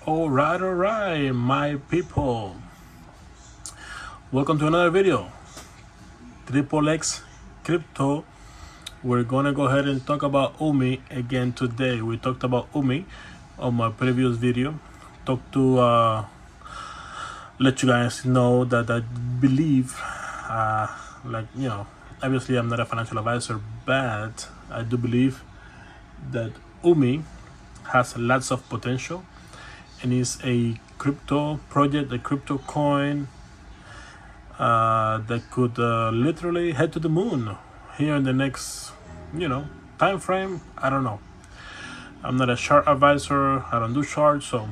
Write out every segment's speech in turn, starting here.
All right, my people. Welcome to another video. Triple X Crypto. We're gonna go ahead and talk about Umee again today. We talked about Umee on my previous video. Talked to let you guys know that I believe, obviously I'm not a financial advisor, but I do believe that Umee has lots of potential and is a crypto project, a crypto coin that could literally head to the moon here in the next, time frame. I don't know. I'm not a chart advisor. I don't do charts, so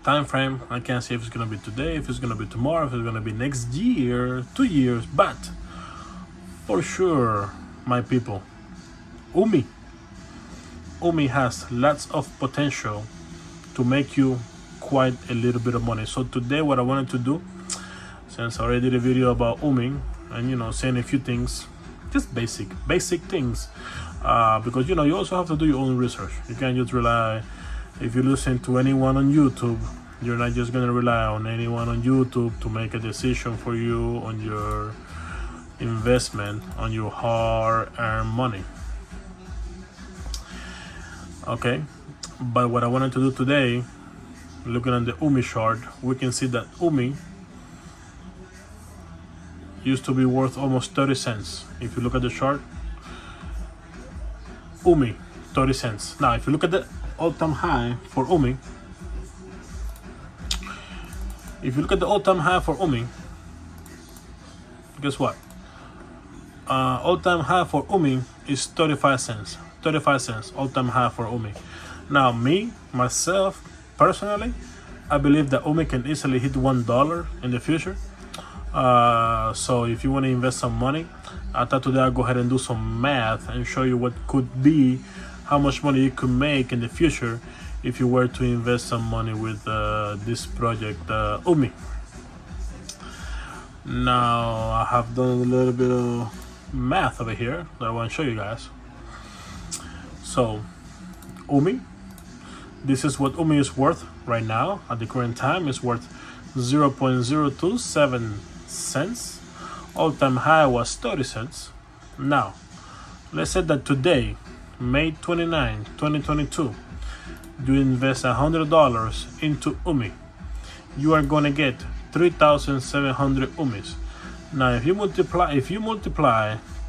time frame I can't say if it's gonna be today, if it's gonna be tomorrow, if it's gonna be next year, 2 years, but for sure, my people, Umee has lots of potential to make you quite a little bit of money. So today what I wanted to do, since I already did a video about Umee and saying a few things, just basic things, because you also have to do your own research. You can't just rely, if you listen to anyone on YouTube, you're not just going to rely on anyone on YouTube to make a decision for you on your investment, on your hard-earned money. Okay, but what I wanted to do today, looking at the Umee chart, we can see that Umee used to be worth almost 30 cents. If you look at the chart, Umee, 30 cents. Now, if you look at the all-time high for Umee, guess what? All-time high for Umee is 35 cents. 35 cents, all-time high for Umee. Now, myself, personally, I believe that Umee can easily hit $1 in the future. So if you want to invest some money, I thought today I'll go ahead and do some math and show you what could be, how much money you could make in the future if you were to invest some money with this project, Umee. Now, I have done a little bit of math over here that I want to show you guys. So, Umee, this is what Umee is worth right now. At the current time, it's worth 0.027 cents. All-time high was 30 cents. Now, let's say that today, May 29, 2022, you invest $100 into Umee. You are going to get 3,700 Umees. Now, if you multiply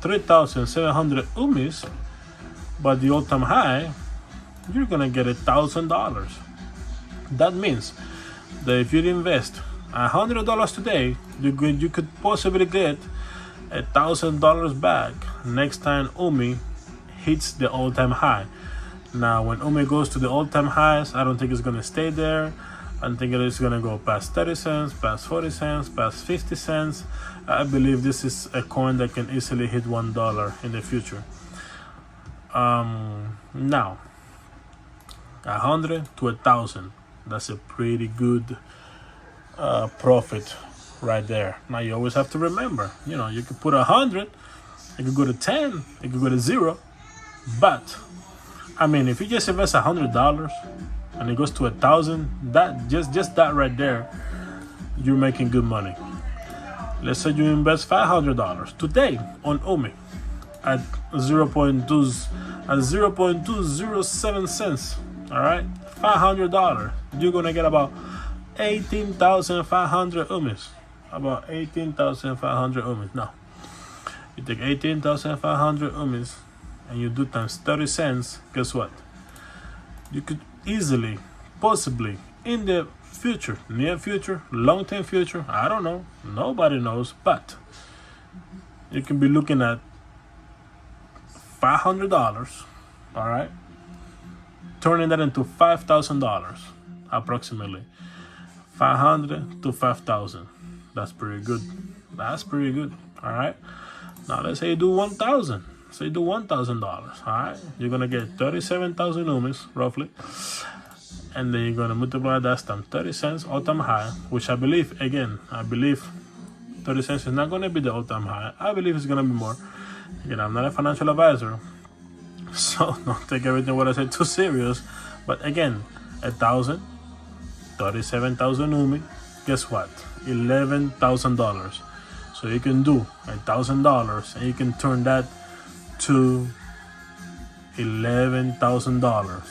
3,700 Umees by the all-time high, you're gonna get $1,000. That means that if you invest $100 today, you could possibly get $1,000 back next time Umee hits the all-time high. Now, when Umee goes to the all-time highs, I don't think it's gonna stay there. I think it's gonna go past 30 cents, past 40 cents, past 50 cents. I believe this is a coin that can easily hit $1 in the future. Now, 100 to 1,000. That's a pretty good profit right there. Now you always have to remember, you could put 100, it could go to 10, it could go to 0. But I mean, if you just invest $100 and it goes to 1,000, that just that right there, you're making good money. Let's say you invest $500 today on Umee at 0.207 cents. All right, $500. You're gonna get about 18,500 Umees. About 18,500 Umees. Now, you take 18,500 Umees and you do times 30 cents. Guess what? You could easily, possibly, in the future, near future, long-term future, I don't know, nobody knows, but you can be looking at $500, all right, turning that into $5,000 approximately. 500 to 5,000. That's pretty good. All right. Now let's say you do 1,000. Say you do $1,000. All right. You're gonna get 37,000 Umees roughly, and then you're gonna multiply that times 30 cents all-time high, which I believe 30 cents is not gonna be the all-time high. I believe it's gonna be more. Again, I'm not a financial advisor, so don't take everything what I say too serious. But again, 1,000 37,000 Umee. Guess what? $11,000. So you can do $1,000 and you can turn that to $11,000.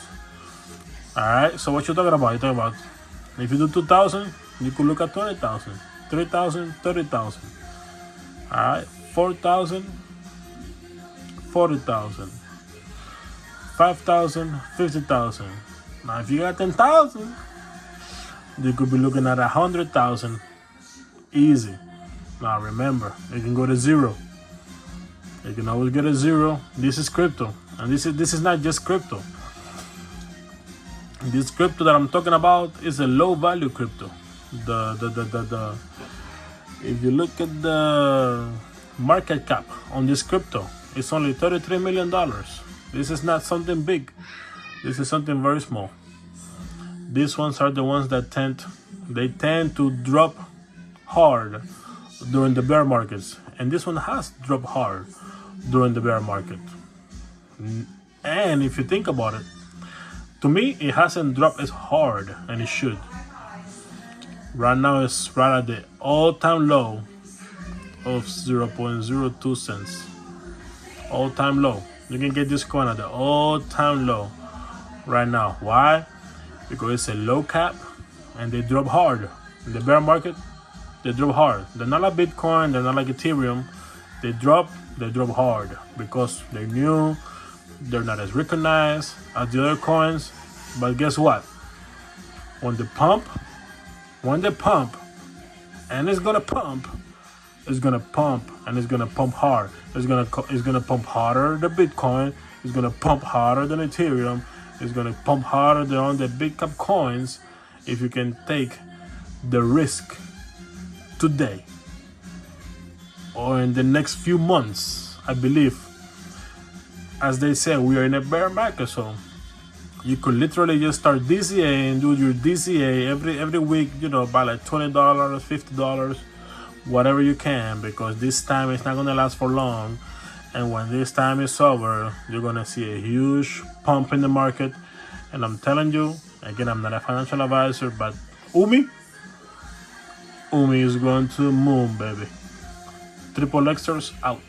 Alright, so what you talking about? You're talking about if you do 2,000, you could look at 20,000, 3,000, 30,000. Alright, 4,000, 40,000, 5,000, 50,000. Now if you got 10,000, you could be looking at 100,000 easy. Now remember, you can go to zero. You can always get a zero. This is crypto, and this is not just crypto. This crypto that I'm talking about is a low value crypto. If you look at the market cap on this crypto, it's only $33 million. This is not something big. This is something very small. These ones are the ones that tend to drop hard during the bear markets, and this one has dropped hard during the bear market. And if you think about it, to me, it hasn't dropped as hard, and it should. Right now, it's right at the all-time low of 0.02 cents. All-time low. You can get this coin at the all-time low right now. Why? Because it's a low cap, and they drop hard. In the bear market, they drop hard. They're not like Bitcoin. They're not like Ethereum. They drop hard because they're new. They're not as recognized as the other coins. But guess what? When they pump, and it's gonna pump, and it's gonna pump hard. It's gonna pump harder than Bitcoin. It's gonna pump harder than Ethereum. It's gonna pump harder than the big cap coins. If you can take the risk today or in the next few months, I believe, as they say, we are in a bear market, so you could literally just start DCA and do your DCA every week, by like $20, $50, whatever you can, because this time it's not gonna last for long. And when this time is over, you're gonna see a huge pump in the market. And I'm telling you, again, I'm not a financial advisor, but Umee is going to the moon, baby. Triple Xers out.